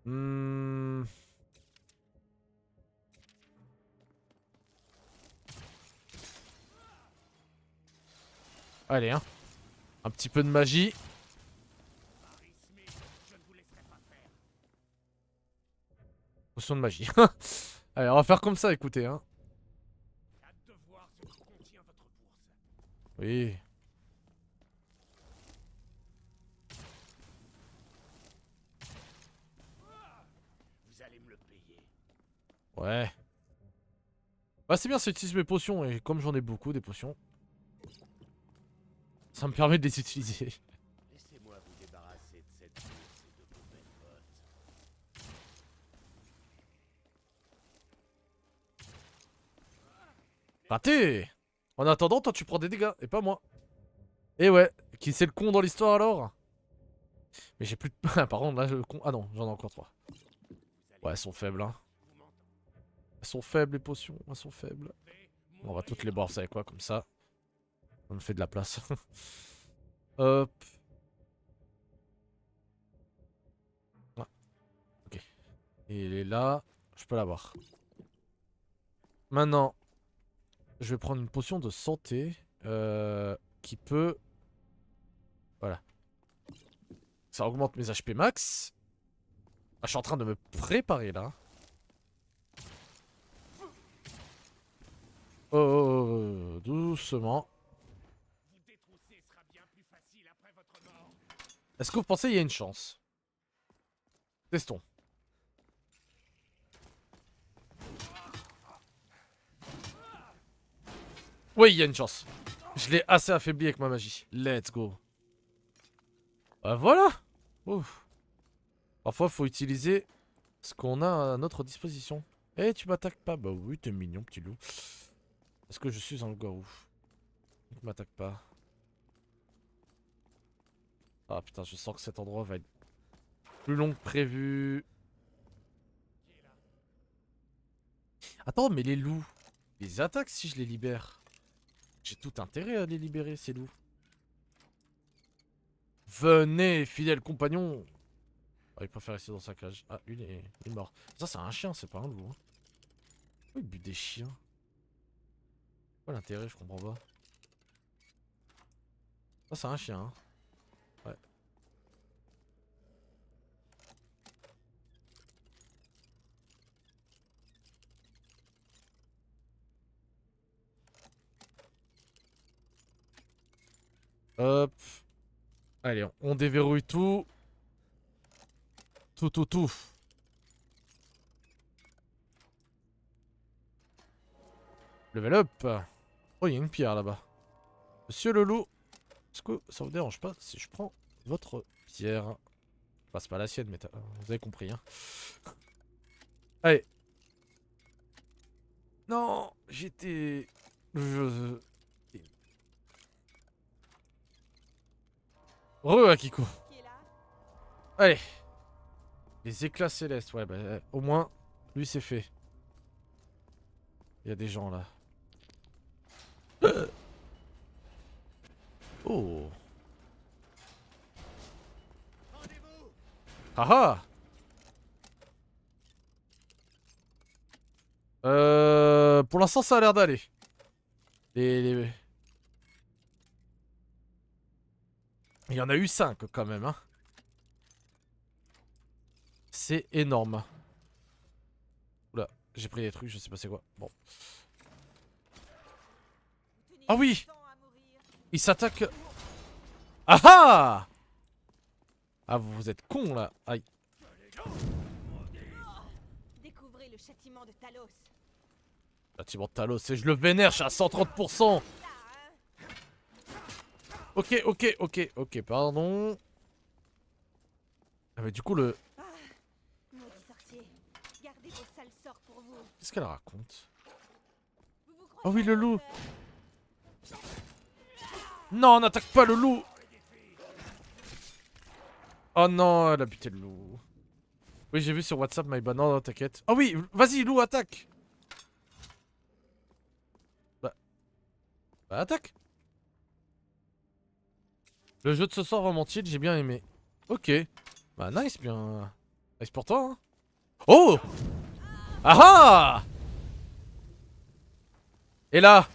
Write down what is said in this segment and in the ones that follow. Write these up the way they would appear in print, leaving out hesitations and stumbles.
Hmm. Allez, hein. Un petit peu de magie. Potion de magie. Allez, on va faire comme ça, écoutez, hein. Oui. Ouais. Bah c'est bien, ça utilise mes potions, et comme j'en ai beaucoup, des potions, ça me permet de les utiliser. Laissez-moi vous débarrasser de cette course et de vos belles bottes. Raté. En attendant, toi tu prends des dégâts, et pas moi. Et ouais, qui c'est le con dans l'histoire alors? Mais j'ai plus de... Par contre, là, le con... Ah non, j'en ai encore 3. Ouais, elles sont faibles, hein. Elles sont faibles, les potions, elles sont faibles. On va toutes les boire, vous savez quoi, comme ça. On me fait de la place. Hop. Ah, ok. Et il est là. Je peux l'avoir. Maintenant, je vais prendre une potion de santé. Qui peut... Voilà. Ça augmente mes HP max. Ah, je suis en train de me préparer là. Oh, oh, oh, oh, doucement. Est-ce que vous pensez qu'il y a une chance? Testons. Oui, il y a une chance. Je l'ai assez affaibli avec ma magie. Let's go. Bah voilà. Ouf. Parfois, faut utiliser ce qu'on a à notre disposition. Eh, tu m'attaques pas? Bah oui, t'es mignon, petit loup. Est-ce que je suis un loup-garou? Ne m'attaque pas. Ah putain, je sens que cet endroit va être plus long que prévu. Attends, mais les loups, ils attaquent si je les libère. J'ai tout intérêt à les libérer, ces loups. Venez, fidèles compagnons. Ah, il préfère rester dans sa cage. Ah, lui, il est mort. Ça, c'est un chien, c'est pas un loup. Hein. Pourquoi il bute des chiens? Quoi l'intérêt, je comprends pas. Ça, c'est un chien. Hein. Ouais. Hop. Allez, on déverrouille tout. Tout. Level up. Oh, il y a une pierre là-bas. Monsieur le loup, est-ce que ça vous dérange pas si je prends votre pierre? Enfin, c'est pas la sienne, mais vous avez compris, hein. Allez. Non, j'étais... Je... Akiko. Allez. Les éclats célestes, ouais, bah, au moins, lui, c'est fait. Il y a des gens, là. Oh. Ah ah. Pour l'instant, ça a l'air d'aller. Les... Il y en a eu 5 quand même, hein. C'est énorme. Oula, j'ai pris des trucs, je sais pas c'est quoi. Bon. Ah oui! Il s'attaque. Ah ah! Ah, vous êtes con là. Aïe. Découvrez le châtiment de Talos. Bâtiment de Talos, et je le vénère, je suis à 130%. Ok, pardon. Ah mais du coup le... Maudit sorcier, gardez vos sales sorts pour vous. Qu'est-ce qu'elle raconte? Vous vous Oh croyez oui, à le la loup. hauteur. Non, n'attaque pas le loup. Oh non, elle a buté le loup. Oui, j'ai vu sur WhatsApp, my bad. Non, non, t'inquiète. Oh oui, vas-y, loup, attaque. Bah, attaque. Le jeu de ce soir romantique, j'ai bien aimé. Ok. Bah, nice, bien. Ah, c'est pour toi, hein. Oh! Ah ah! Et là?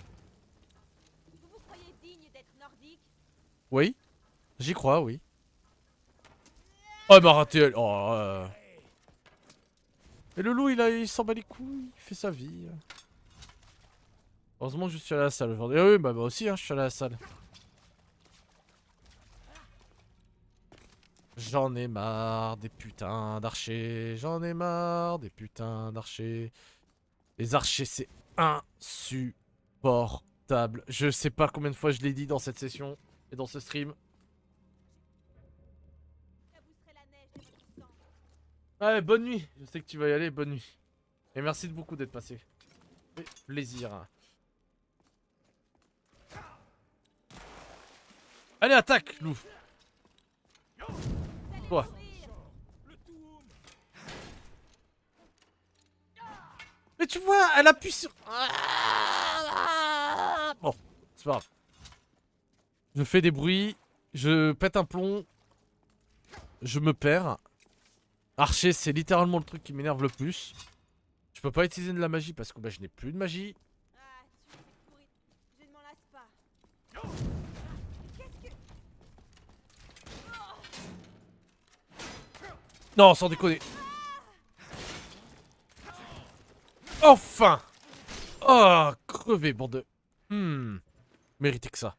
Vous vous croyez digne d'être nordique? Oui. J'y crois, oui. Oh, elle m'a raté, elle. Oh, Et le loup, il s'en bat les couilles. Il fait sa vie. Heureusement que je suis allé à la salle aujourd'hui. Ah oui, bah moi aussi, hein, je suis allé à la salle. J'en ai marre des putains d'archers. J'en ai marre des putains d'archers. Les archers, c'est insupportable. Je sais pas combien de fois je l'ai dit dans cette session et dans ce stream. Éclabousserez la neige de votre sang. Ouais, bonne nuit. Je sais que tu vas y aller, bonne nuit. Et merci beaucoup d'être passé. Ça fait plaisir. Allez, attaque, loup. Vous allez Toi. mourir. Mais tu vois, elle appuie sur... Bon, c'est pas grave. Je fais des bruits, je pète un plomb, je me perds. Archer, c'est littéralement le truc qui m'énerve le plus. Je peux pas utiliser de la magie parce que bah, je n'ai plus de magie. Ah, tu es pourri. Je ne m'en lasse pas. Qu'est-ce que... Non, sans déconner. Enfin. Oh, crevé, bande de... Méritez que ça.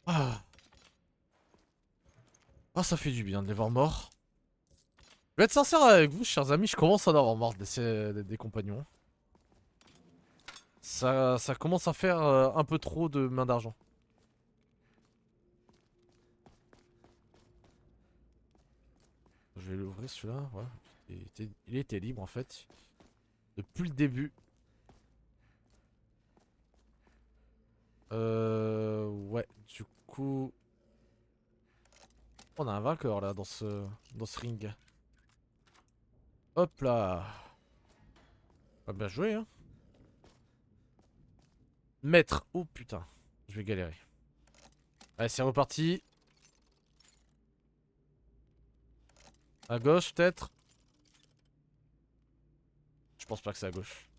Ah. Ah, ça fait du bien de les voir morts. Je vais être sincère avec vous, chers amis, je commence à en avoir marre des compagnons. Ça commence à faire un peu trop de main d'argent. Je vais l'ouvrir celui-là, voilà. Il était libre en fait. Depuis le début. Ouais, du coup... On a un vainqueur là dans ce ring. Hop là. Ah, bien joué, hein. Maître. Oh putain. Je vais galérer. Allez, c'est reparti. À gauche, peut-être. Je pense pas que c'est à gauche.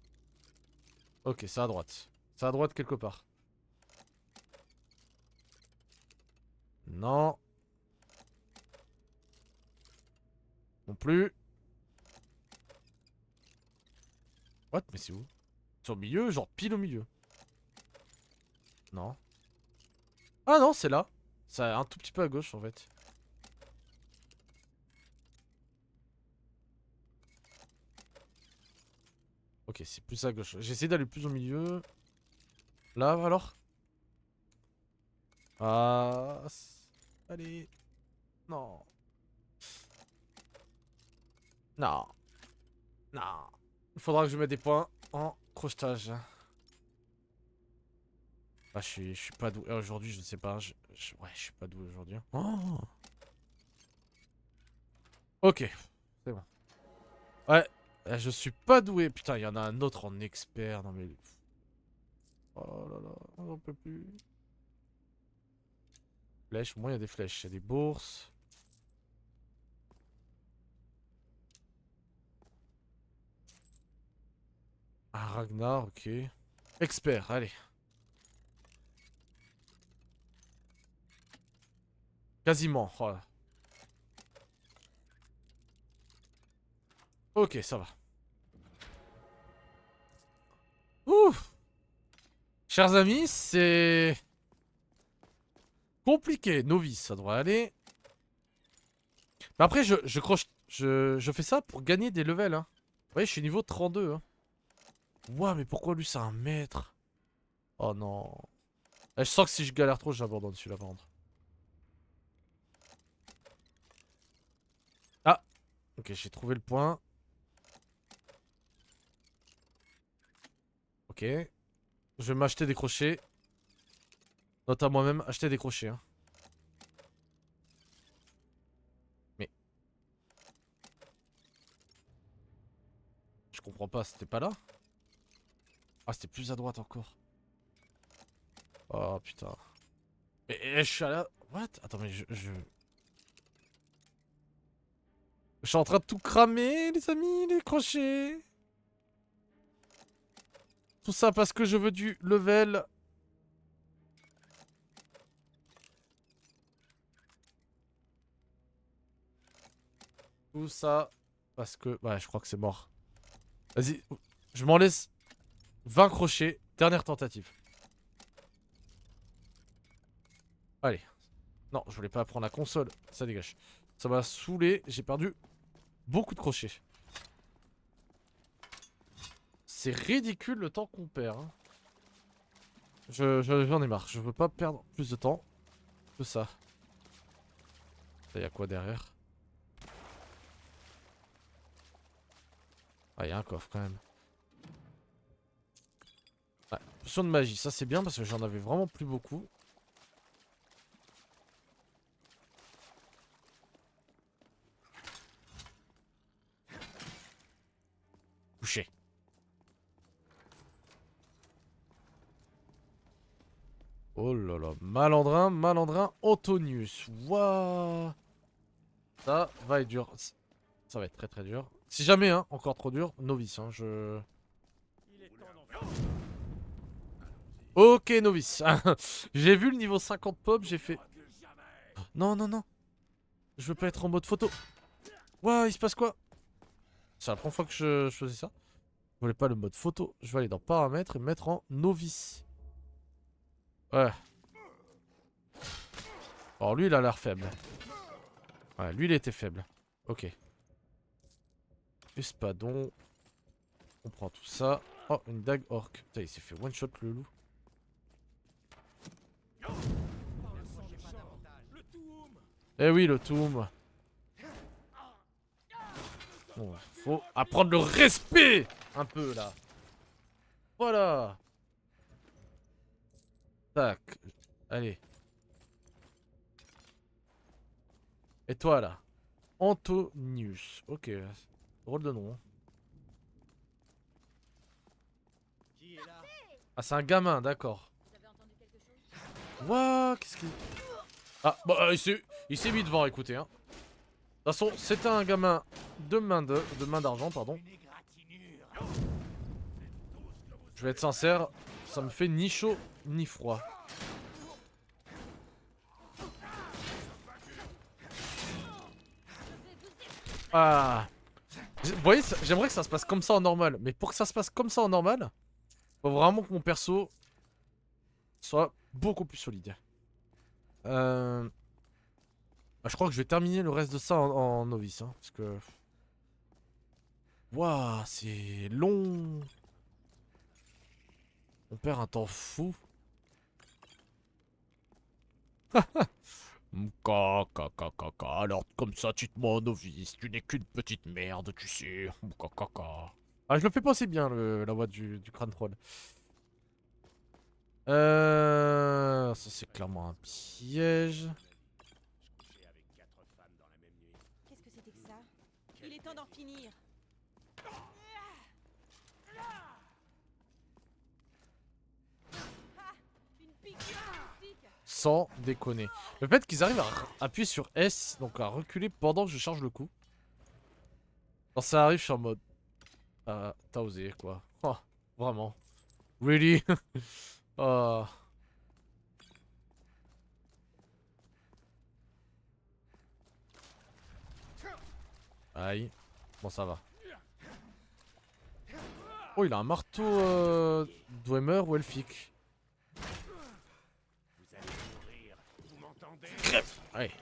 Ok, c'est à droite. C'est à droite quelque part. Non. Non plus. What? Mais c'est où? Sur le milieu? Genre pile au milieu. Non. Ah non, c'est là. C'est un tout petit peu à gauche en fait. Ok, c'est plus à gauche. J'essaie d'aller plus au milieu. Là, alors? Ah... Allez. Non. Non. Non. Il faudra que je mette des points en crochetage. Ah, je suis pas doué. Aujourd'hui, je ne sais pas. Ouais, je suis pas doué aujourd'hui. Oh. Ok. C'est bon. Ouais. Je suis pas doué. Putain, il y en a un autre en expert. Non mais... Oh là là. J'en peux plus. Flèches. Moi, il y a des flèches. Il y a des bourses. Ah, Ragnar, ok. Expert, allez. Quasiment. Oh là. Ok, ça va. Ouf. Chers amis, c'est... compliqué. Novice, ça devrait aller. Mais après, je fais ça pour gagner des levels, hein. Vous voyez, je suis niveau 32, hein. Ouah, mais pourquoi lui, c'est un maître? Oh non. Je sens que si je galère trop, j'abandonne celui-là, par contre. Ah. Ok, j'ai trouvé le point. Ok. Je vais m'acheter des crochets. Note à moi-même, acheter des crochets, hein. Mais... je comprends pas, c'était pas là? Ah, c'était plus à droite encore. Oh, putain. Mais je suis à la... What? Attends, mais je... Je suis en train de tout cramer, les amis, les crochets. Tout ça parce que je veux du level. Tout ça parce que... Ouais, je crois que c'est mort. Vas-y, je m'en laisse 20 crochets. Dernière tentative. Allez. Non, je voulais pas prendre la console. Ça dégage. Ça m'a saoulé. J'ai perdu beaucoup de crochets. C'est ridicule le temps qu'on perd. Hein. J'en ai marre. Je veux pas perdre plus de temps que ça. Il y a quoi derrière? Ah, il y a un coffre quand même. Ouais, potion de magie. Ça, c'est bien parce que j'en avais vraiment plus beaucoup. Couché. Oh là là. Malandrin, malandrin, Antonius. Waouh. Ça va être dur. Ça va être très très dur. Si jamais, hein, encore trop dur, novice, hein, je... Ok, novice. J'ai vu le niveau 50 pop, j'ai fait... Non, non, non. Je veux pas être en mode photo. Waouh, il se passe quoi? C'est la première fois que je faisais ça. Je voulais pas le mode photo. Je vais aller dans paramètres et me mettre en novice. Ouais. Alors lui, il a l'air faible. Ouais, lui, il était faible. Ok. Espadon. On prend tout ça. Oh, une dague orc. Putain, il s'est fait one shot le loup. Eh oui, le Toom. Bon, faut apprendre le respect un peu là. Voilà. Tac. Allez. Et toi là? Antonius. Ok. Drôle de nom. Hein. Ah, c'est un gamin, d'accord. Wouah, qu'est-ce qu'il... Ah, bah, il s'est mis devant, écoutez. Hein. De toute façon, c'était un gamin de main d'argent, pardon. Je vais être sincère, ça me fait ni chaud ni froid. Ah. Vous voyez, j'aimerais que ça se passe comme ça en normal. Mais pour que ça se passe comme ça en normal, faut vraiment que mon perso soit beaucoup plus solide. Ah, je crois que je vais terminer le reste de ça en novice. Hein, parce que... Waouh, c'est long. On perd un temps fou. Alors comme ça tu te mets en novice, tu n'es qu'une petite merde, tu sais. Ah, je le fais pas assez bien la voix du crâne troll. Ça c'est clairement un piège. Qu'est-ce que c'était que ça? Il est temps d'en finir. Ah, une piqûre de moustique. Sans déconner. Le fait qu'ils arrivent à appuyer sur S, donc à reculer pendant que je charge le coup. Quand ça arrive, je suis en mode... Ah, t'as osé quoi. Oh, vraiment. Really? Oh. Aïe. Bon, ça va. Oh, il a un marteau Dwemer ou elfique. Vous allez mourir, vous m'entendez? Allez.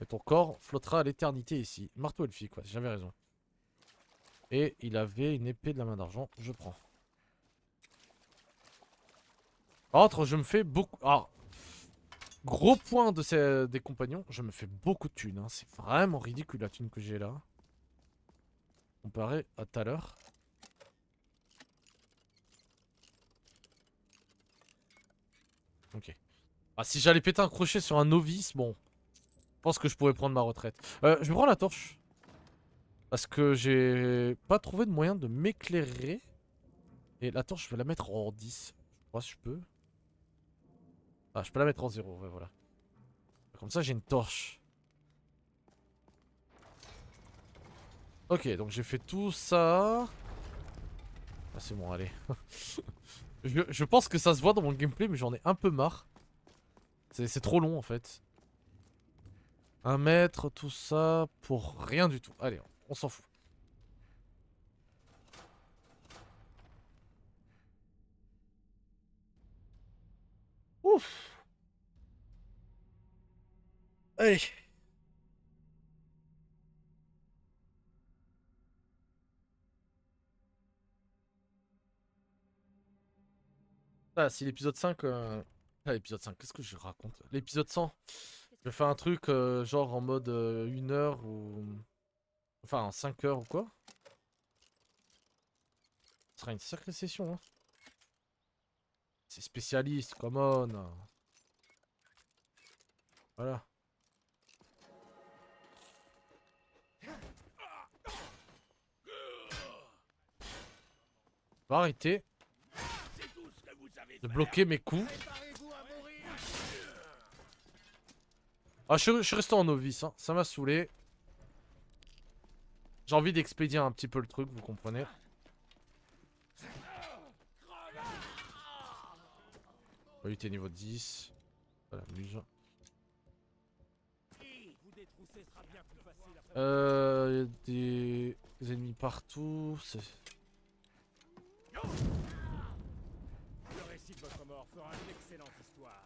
Et ton corps flottera à l'éternité ici. Marteau elfique, ouais, j'avais raison. Et il avait une épée de la main d'argent, je prends. Par contre, je me fais beaucoup... Ah, gros point des compagnons, je me fais beaucoup de thunes. Hein. C'est vraiment ridicule la thune que j'ai là. Comparé à tout à l'heure. Ok. Ah, si j'allais péter un crochet sur un novice, bon. Je pense que je pourrais prendre ma retraite. Je prends la torche. Parce que j'ai pas trouvé de moyen de m'éclairer. Et la torche, je vais la mettre en 10. Je crois que je peux. Ah, je peux la mettre en 0, ouais, voilà. Comme ça, j'ai une torche. Ok, donc j'ai fait tout ça. Ah, c'est bon, allez. Je pense que ça se voit dans mon gameplay, mais j'en ai un peu marre. C'est trop long en fait. 1 mètre, tout ça, pour rien du tout. Allez, on s'en fout. Ouf. Allez. Ah, si l'épisode 5... Ah, l'épisode 5, qu'est-ce que je raconte? L'épisode 100, je vais faire un truc genre en mode 1 heure ou... Enfin, en 5 heures ou quoi? Ce sera une sacrée session, hein. C'est spécialiste, come on. Voilà. Va arrêter C'est tout ce que vous avez de de bloquer mes coups. Préparez-vous à mourir. Ah, je suis resté en novice, hein. Ça m'a saoulé. J'ai envie d'expédier un petit peu le truc, vous comprenez. Oui, t'es niveau 10. Voilà, amuse. Vous détrousser sera bien plus facile après. Y a des ennemis partout. Le récit de votre mort fera une excellente histoire.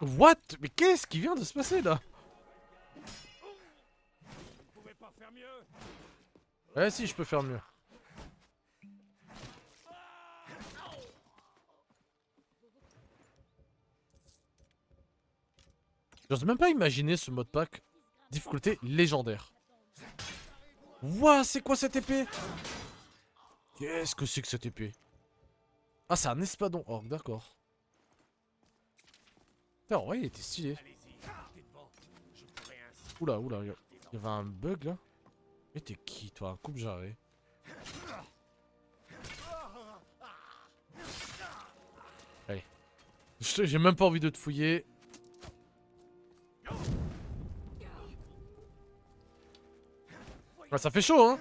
What? Mais qu'est-ce qui vient de se passer là? Vous pouvez pas faire mieux. Ouais, si, je peux faire mieux. J'ose même pas imaginer ce mode pack. Difficulté légendaire. Ouah, c'est quoi cette épée? Qu'est-ce que c'est que cette épée? Ah, c'est un espadon. Oh, d'accord. Putain, en vrai, il était stylé. Allez-y, partez devant. Je pourrais ainsi. Oula, oula, il y avait un bug là. Mais t'es qui, toi? Un coupe-jarret. Allez. J'ai même pas envie de te fouiller. Ah, ça fait chaud, hein?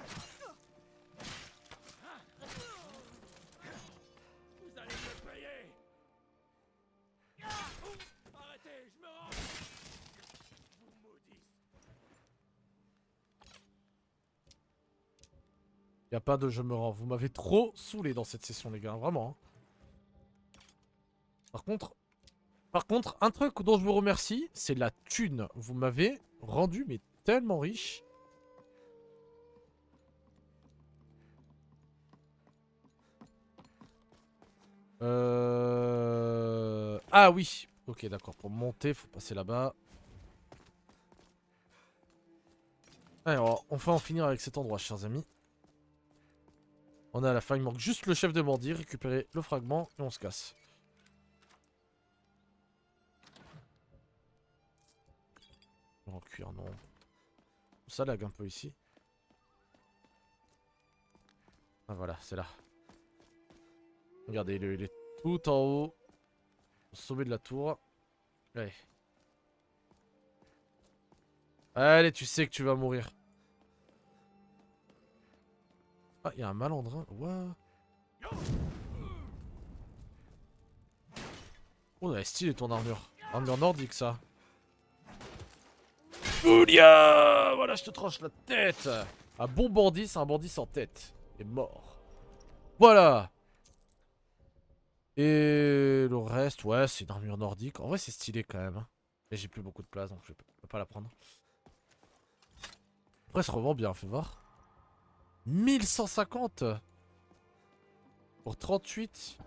Vous allez me payer. Arrêtez, je me rends. Vous maudissez. Y a pas de je me rends. Vous m'avez trop saoulé dans cette session, les gars. Vraiment. Hein. Par contre, un truc dont je vous remercie, c'est la thune. Vous m'avez rendu, mais tellement riche. Ah oui. Ok, d'accord. Pour monter, faut passer là-bas. Alors, on va en finir avec cet endroit, chers amis. On est à la fin. Il manque juste le chef de bandit. Récupérer le fragment et on se casse. En cuir, non. Ça lag un peu ici. Ah voilà, c'est là. Regardez, il est tout en haut. Au sommet de la tour. Allez. Allez, tu sais que tu vas mourir. Ah, il y a un malandrin. What? Oh, elle est stylée ton armure. Armure nordique, ça. Boulia! Voilà, je te tranche la tête. Un bon bandit, c'est un bandit sans tête. Il est mort. Voilà. Et le reste, ouais, c'est une armure nordique. En vrai, c'est stylé quand même. Hein. Mais j'ai plus beaucoup de place, donc je peux pas la prendre. Après, ça revend bien, fais voir. 1150 pour 38.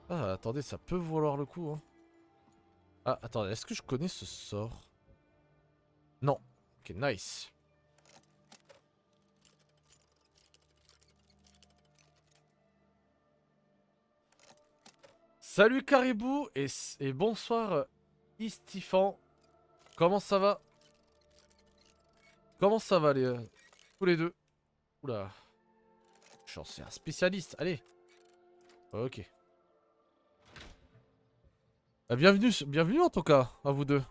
Ah, attendez, ça peut valoir le coup. Hein. Ah, attendez, est-ce que je connais ce sort? Non. Ok, nice. Salut Caribou et bonsoir Istifan. Comment ça va? Comment ça va les tous les deux? Oula. C'est un spécialiste, allez. Ok. Bienvenue en tout cas, à vous deux.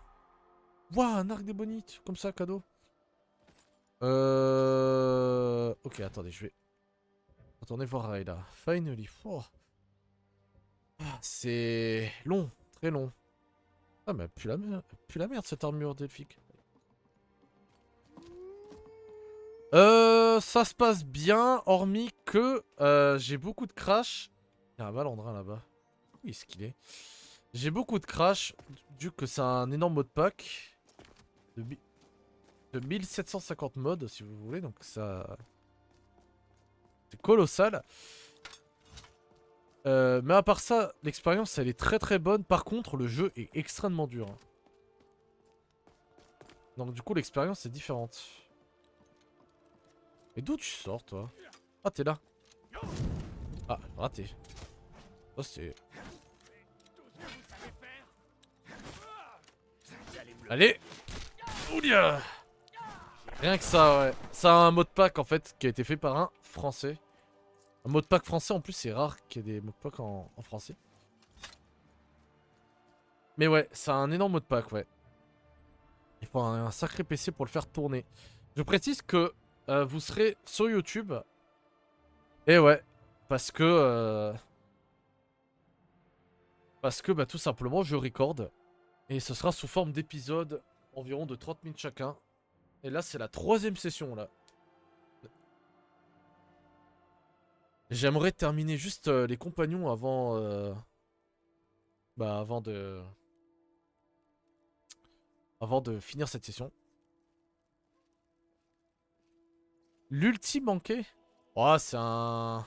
Ouah, un arc des bonites, comme ça, cadeau. Ok, attendez, je vais... Attendez voir Rayla. Finally. Oh. Ah, c'est long, très long. Ah mais pue la merde cette armure delphique. Ça se passe bien, hormis que j'ai beaucoup de crash. Il y a un malandrin là-bas. Où est-ce qu'il est? J'ai beaucoup de crash, vu que c'est un énorme modpack de 1750 mods, si vous voulez, donc ça... C'est colossal. Mais à part ça, l'expérience, elle est très très bonne. Par contre, le jeu est extrêmement dur. Hein. Donc du coup, l'expérience est différente. Et d'où tu sors, toi? Ah, t'es là. Ah, raté. Oh, c'est... Allez. Oulia. Rien que ça, ouais. Ça a un modpack, en fait, qui a été fait par un Français. Un modpack français, en plus, c'est rare qu'il y ait des modpacks en français. Mais ouais, ça a un énorme modpack, ouais. Il faut un sacré PC pour le faire tourner. Je précise que vous serez sur YouTube. Et ouais, parce que... bah, tout simplement, je record. Et ce sera sous forme d'épisodes, environ de 30 minutes chacun. Et là, c'est la 3e session, là. J'aimerais terminer juste les compagnons avant... bah, avant de finir cette session. L'ultime manqué? Oh, c'est un...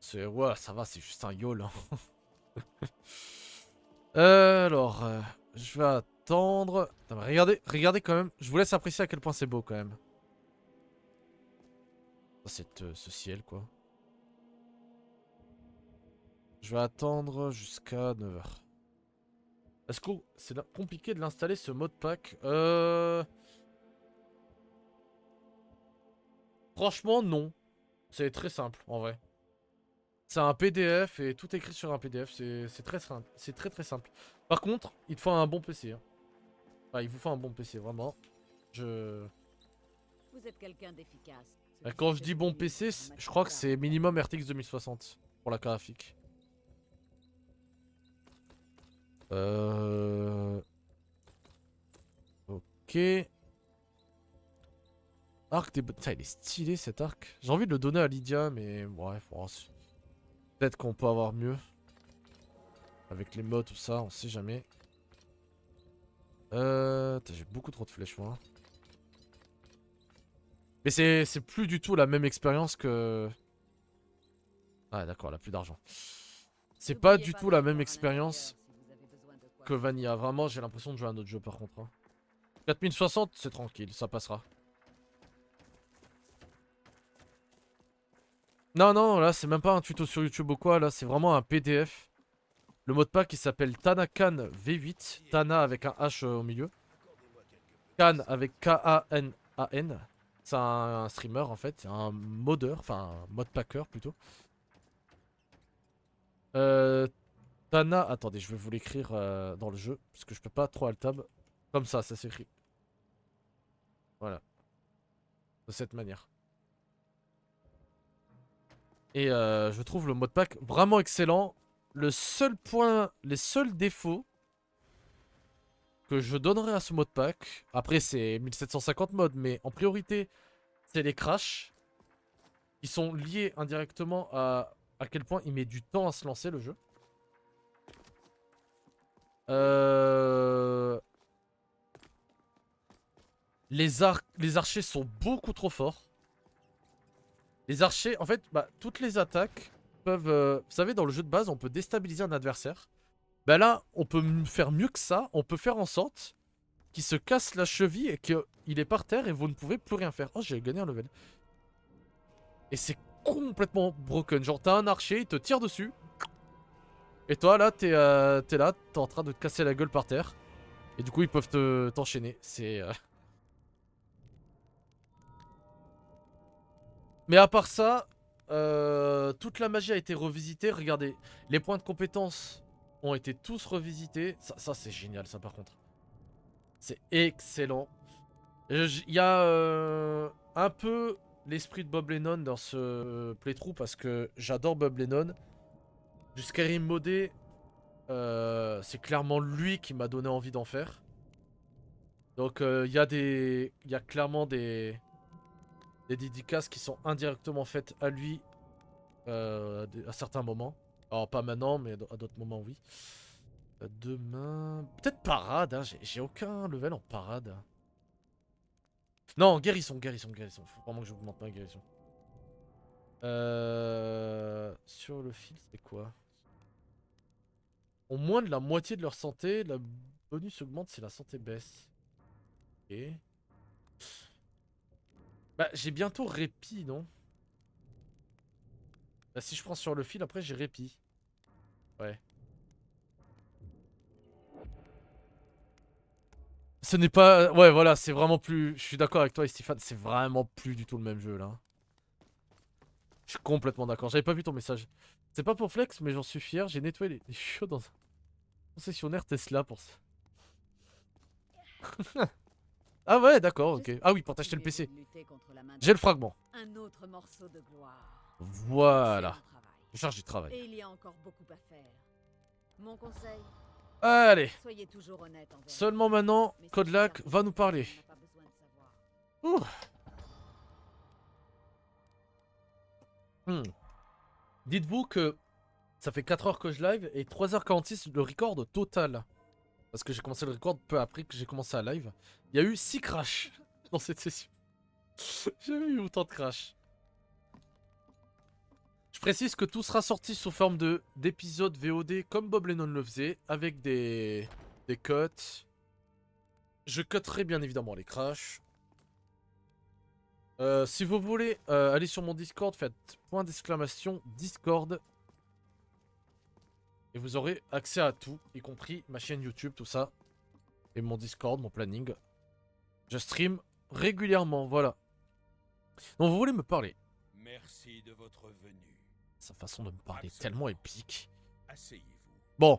C'est... Ouais, ça va, c'est juste un yol. Hein. Alors, je vais attendre. Attends, mais regardez quand même. Je vous laisse apprécier à quel point c'est beau quand même. Ce ciel quoi. Je vais attendre jusqu'à 9 h. Est-ce que c'est compliqué de l'installer ce modpack? Franchement non. C'est très simple en vrai. C'est un PDF et tout est écrit sur un PDF. C'est très simple. C'est très très simple. Par contre, il te faut un bon PC. Hein. Enfin, il vous faut un bon PC vraiment. Vous êtes quelqu'un d'efficace. Quand je dis bon PC, je crois que c'est minimum RTX 2060 pour la graphique. Ok. Arc des... Putain, il est stylé cet arc. J'ai envie de le donner à Lydia, mais bref, bon, peut-être qu'on peut avoir mieux. Avec les mods, tout ça, on sait jamais. J'ai beaucoup trop de flèches, moi. Mais c'est plus du tout la même expérience que... Ah d'accord, elle a plus d'argent. C'est pas du tout la même expérience que Vanilla. Vraiment, j'ai l'impression de jouer à un autre jeu par contre. Hein. 4060, c'est tranquille, ça passera. Non, non, là c'est même pas un tuto sur YouTube ou quoi, là c'est vraiment un PDF. Le modpack il s'appelle Tanakan V8. Tana avec un H au milieu. Kan avec K-A-N-A-N. C'est un streamer en fait, un modeur, enfin un modpacker plutôt. Tana, attendez, je vais vous l'écrire dans le jeu, parce que je peux pas trop alt tab. Comme ça s'écrit. Voilà. De cette manière. Et je trouve le modpack vraiment excellent. Le seul point, les seuls défauts que je donnerais à ce modpack, après c'est 1750 mods, mais en priorité, c'est les crashs. Qui sont liés indirectement à quel point il met du temps à se lancer le jeu. Les archers sont beaucoup trop forts. Les archers, en fait, bah, toutes les attaques peuvent... vous savez, dans le jeu de base, on peut déstabiliser un adversaire. Bah là, on peut faire mieux que ça. On peut faire en sorte qu'il se casse la cheville et qu'il est par terre et vous ne pouvez plus rien faire. Oh, j'ai gagné un level. Et c'est complètement broken. Genre, t'as un archer, il te tire dessus. Et toi, là, t'es là, t'es en train de te casser la gueule par terre. Et du coup, ils peuvent t'enchaîner. C'est... Mais à part ça, toute la magie a été revisitée. Regardez, les points de compétence ont été tous revisités. Ça c'est génial, ça, par contre. C'est excellent. Il y a un peu l'esprit de Bob Lennon dans ce playthrough parce que j'adore Bob Lennon. Du Skyrim modé, c'est clairement lui qui m'a donné envie d'en faire. Donc il y a clairement des dédicaces qui sont indirectement faites à lui à certains moments. Alors pas maintenant, mais à d'autres moments oui. Demain... Peut-être parade, hein. J'ai aucun level en parade. Non, guérison, guérison, guérison. Faut vraiment que j'augmente ma guérison. Sur le fil, c'est quoi? Ont moins de la moitié de leur santé. La bonus augmente si la santé baisse. Ok. Bah, j'ai bientôt répit, non? Bah, si je prends sur le fil, après j'ai répit. Ouais. Ce n'est pas... Ouais, voilà, c'est vraiment plus... Je suis d'accord avec toi, Stéphane, c'est vraiment plus du tout le même jeu, là. Je suis complètement d'accord. J'avais pas vu ton message. C'est pas pour flex, mais j'en suis fier. J'ai nettoyé les chiots dans un concessionnaire Tesla pour ça. Ah ouais, d'accord, ok. Ah oui, pour t'acheter le PC. J'ai le fragment. Un autre morceau de gloire. Voilà. Excellent travail. Je charge du travail. Et il y a encore beaucoup à faire. Mon conseil, Allez. soyez toujours honnête envers Seulement maintenant, Mais si Codelac ça va nous parler. on n'a pas besoin de savoir. Ouh. Dites-vous que ça fait 4 heures que je live et 3h46 le record total. Parce que j'ai commencé le record peu après que j'ai commencé à live. Il y a eu 6 crashs dans cette session. J'ai jamais eu autant de crash. Je précise que tout sera sorti sous forme d'épisodes VOD comme Bob Lennon le faisait, avec des cuts. Je cutterai bien évidemment les crashs. Si vous voulez aller sur mon Discord, faites point d'exclamation Discord. Et vous aurez accès à tout, y compris ma chaîne YouTube, tout ça. Et mon Discord, mon planning. Je stream régulièrement, voilà. Donc vous voulez me parler. Merci de votre venue. Sa façon de me parler Absolument. tellement épique. Asseyez-vous. Bon,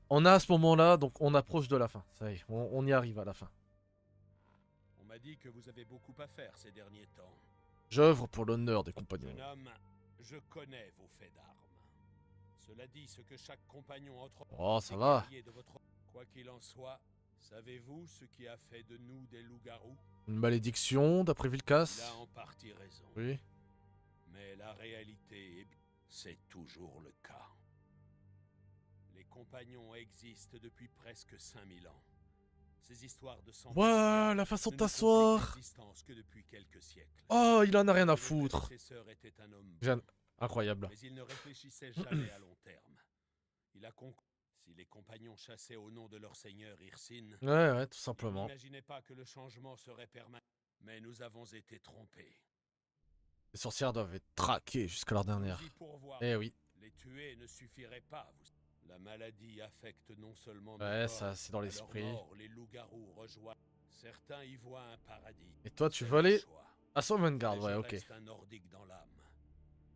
on a à ce moment-là, donc on approche de la fin. Ça y est, on y arrive à la fin. On m'a dit que vous avez beaucoup à faire ces derniers temps. J'œuvre pour l'honneur des compagnons. Jeune homme, je connais vos faits d'armes. Cela dit, ce que chaque compagnon entre... Oh, ça va. De votre... Quoi qu'il en soit, savez-vous ce qui a fait de nous des loups-garous? Une malédiction, d'après Il Vilcas. a en partie raison. Oui. Mais la réalité, c'est toujours le cas. Les compagnons existent depuis presque 5000 ans. Ces histoires de sang Ouah, la façon de ne t'asseoir. n'ont pris existence que depuis quelques siècles. Oh, il en a rien à Le foutre. prédécesseur était un homme Jeanne, incroyable. mais il ne réfléchissait jamais à long terme. Il a conclu si les compagnons chassaient au nom de leur seigneur Hirsine, Ouais, tout ils simplement. n'imaginaient pas que le changement serait permanent. Mais nous avons été trompés. Les sorcières doivent être traquées jusqu'à leur dernière. Nous y pourvoir. Eh oui. Les tuer ne suffirait pas. La maladie affecte non seulement nos Ouais, corps, ça, c'est dans à leur l'esprit. mort, les loups-garous rejoignent. Certains y voient un paradis. Et toi, tu C'est veux leur aller choix. à Sovngarde, Mais ouais, je ok. reste un nordique dans l'âme.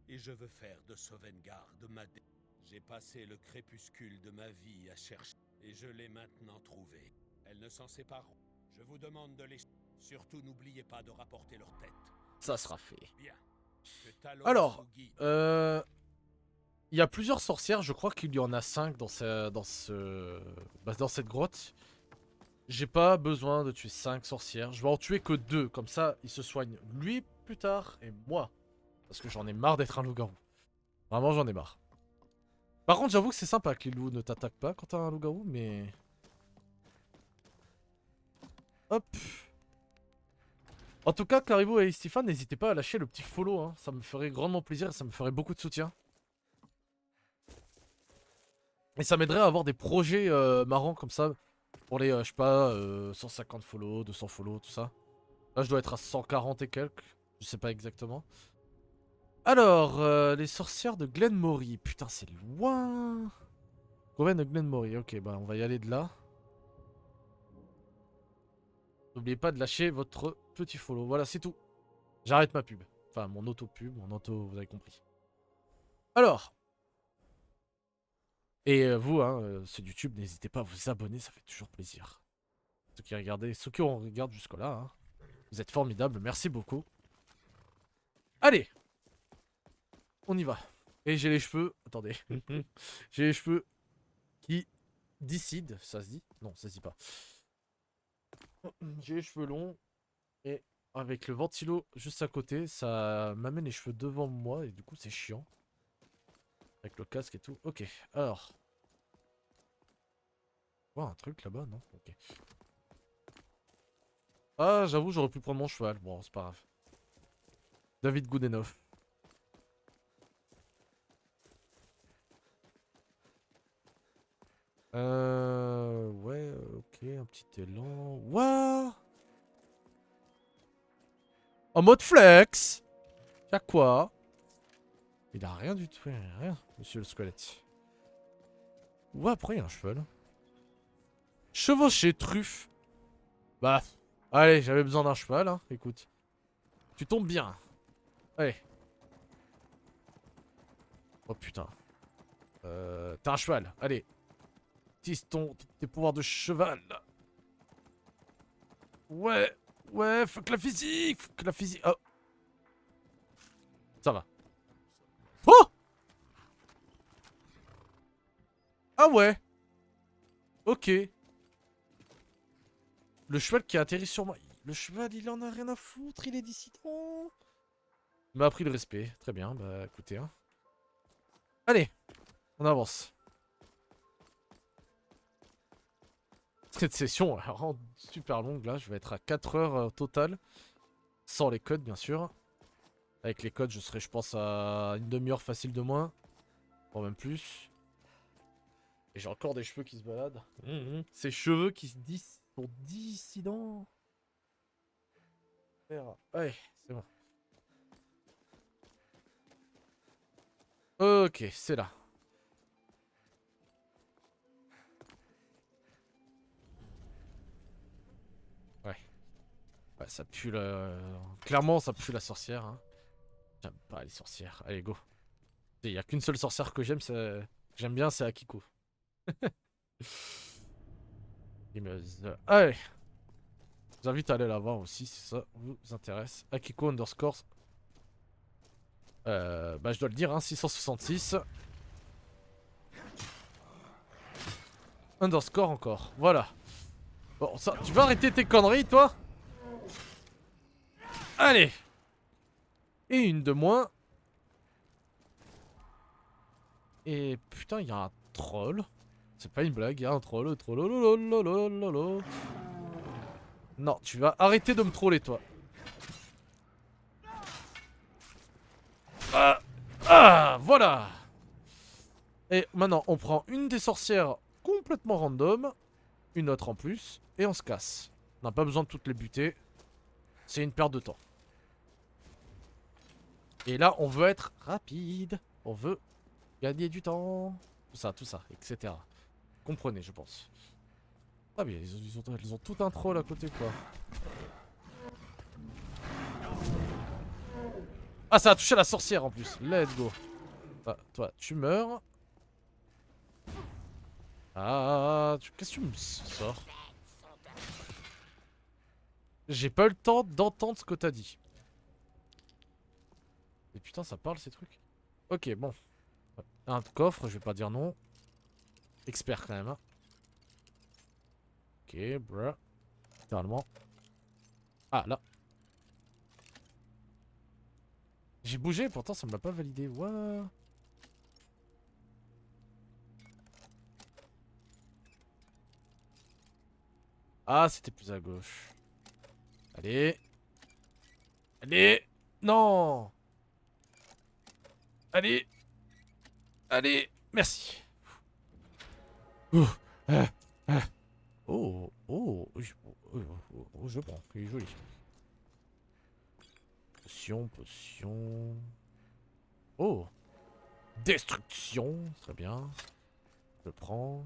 Et je veux faire de Sovngarde ma dé... J'ai passé le crépuscule de ma vie à chercher. Et je l'ai maintenant trouvée. Elles ne s'en sépareront. Je vous demande de les... Surtout n'oubliez pas de rapporter leur tête. Ça sera fait. Bien. Que Talos Alors, vous guide. il y a plusieurs sorcières, je crois qu'il y en a 5 dans cette grotte. J'ai pas besoin de tuer 5 sorcières, je vais en tuer que 2, comme ça il se soigne lui plus tard et moi. Parce que j'en ai marre d'être un loup-garou. Vraiment j'en ai marre. Par contre j'avoue que c'est sympa que les loups ne t'attaquent pas quand t'as un loup-garou, mais... Hop. En tout cas, Caribou et Stéphane, n'hésitez pas à lâcher le petit follow, hein. Ça me ferait grandement plaisir et ça me ferait beaucoup de soutien. Et ça m'aiderait à avoir des projets marrants comme ça. Pour les, je sais pas, 150 follow, 200 follow, tout ça. Là, je dois être à 140 et quelques. Je sais pas exactement. Alors, les sorcières de Glenmory. Putain, c'est loin. Coven de Glenmory. Ok, bah on va y aller de là. N'oubliez pas de lâcher votre petit follow. Voilà, c'est tout. J'arrête ma pub. Enfin, mon auto-pub, mon auto, vous avez compris. Alors. Et vous, hein, ceux de YouTube, n'hésitez pas à vous abonner, ça fait toujours plaisir. Ceux qui regardent jusque-là, hein. Vous êtes formidables, merci beaucoup. Allez. On y va. Et j'ai les cheveux... Attendez. J'ai les cheveux qui décident. Ça se dit? Non, ça se dit pas. J'ai les cheveux longs. Et avec le ventilo juste à côté, ça m'amène les cheveux devant moi. Et du coup, c'est chiant. Avec le casque et tout. Ok, alors... Oh, un truc là-bas, non? Ok. Ah, j'avoue, j'aurais pu prendre mon cheval. Bon, c'est pas grave. David Goodenough. Ouais, ok, un petit élan. What? En mode flex? Y'a quoi? Il a rien du tout, rien, monsieur le squelette. Ouais, après, il y a un cheval. Chevaucher truffe. Bah, allez, j'avais besoin d'un cheval, hein, écoute. Tu tombes bien. Allez. Oh putain. T'as un cheval, allez. Utilise tes pouvoirs de cheval. Ouais, ouais, fuck la physique, fuck la physique. Oh. Ça va. Oh! Ah ouais. Ok. Le cheval qui a atterri sur moi. Le cheval, il en a rien à foutre, il est dissident. Il m'a appris le respect. Très bien, bah écoutez. Hein. Allez, on avance. Cette session elle rend super longue là. Je vais être à 4 heures total. Sans les codes, bien sûr. Avec les codes, je serai, je pense, à une demi-heure facile de moins. Voire même plus. Et j'ai encore des cheveux qui se baladent. Ces cheveux qui se disent sont dissidents. Ouais, c'est bon. Ok, c'est là. Ouais. Ouais, ça pue la... Clairement, ça pue la sorcière. Hein. J'aime pas les sorcières. Allez, go. Il y a qu'une seule sorcière que j'aime, j'aime bien, c'est Akiko. Allez. Je vous invite à aller la voir aussi si ça vous intéresse. Akiko underscore. Bah je dois le dire, hein, 666. Underscore encore. Voilà. Bon, ça, tu vas arrêter tes conneries, toi? Allez. Et une de moins. Et putain, il y a un troll. C'est pas une blague, il y a un troll. Troll. Non, tu vas arrêter de me troller, toi. Voilà. Et maintenant, on prend une des sorcières complètement random. Une autre en plus. Et on se casse. On n'a pas besoin de toutes les buter. C'est une perte de temps. Et là, on veut être rapide. On veut gagner du temps. Tout ça, etc. Comprenez, je pense. Ah mais ils ont tout un troll à côté, quoi. Ah, ça a touché la sorcière en plus. Let's go. Toi, tu meurs. Ah, qu'est-ce que tu me sors? J'ai pas eu le temps d'entendre ce que t'as dit. Et putain, ça parle ces trucs. Ok, bon. Un coffre, je vais pas dire non. Expert quand même. Hein. Ok, bruh. Littéralement. Ah, là. J'ai bougé, pourtant ça me l'a pas validé. What? Ah, c'était plus à gauche. Allez. Allez. Non. Allez. Allez. Merci. Oh, je prends. Il est joli. Potion. Oh. Destruction. Très bien. Je prends.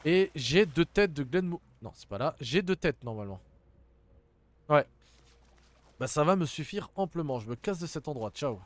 Et j'ai 2 têtes de Glenmo... Non, c'est pas là. J'ai 2 têtes, normalement. Ouais. Bah, ça va me suffire amplement. Je me casse de cet endroit. Ciao.